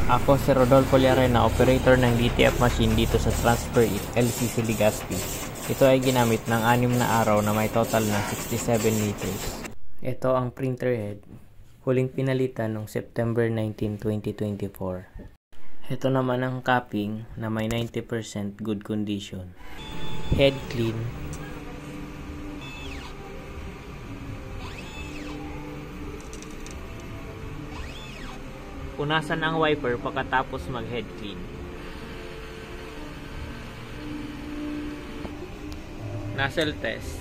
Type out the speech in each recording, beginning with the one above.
Ako si Rodolfo Llarena, operator ng DTF machine dito sa Transfer It LCC Legazpi. Ito ay ginamit ng 6 na araw na may total na 67 liters. Ito ang printer head, huling pinalitan noong September 19, 2024. Ito naman ang capping na may 90% good condition. Head clean. Punasan ang wiper pagkatapos mag-head clean. Nozzle test.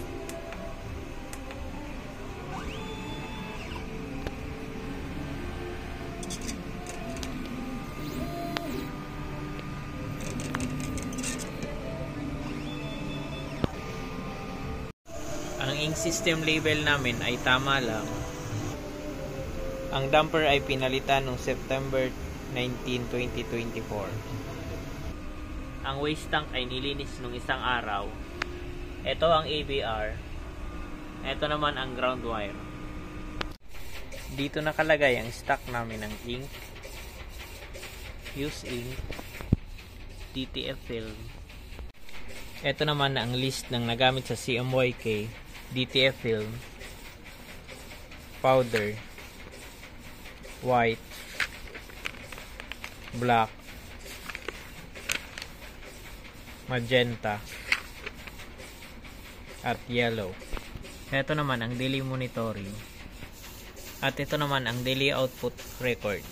Ang ink system label namin ay tama lang. Ang damper ay pinalitan noong September 19, 2024. Ang waste tank ay nilinis nung isang araw. Ito ang ABR. Ito naman ang ground wire. Dito nakalagay ang stock namin ng ink, use ink, DTF film. Ito naman ang list ng nagamit sa CMYK, DTF film, powder, white, black, magenta, at yellow. Ito naman ang daily monitoring. At ito naman ang daily output record.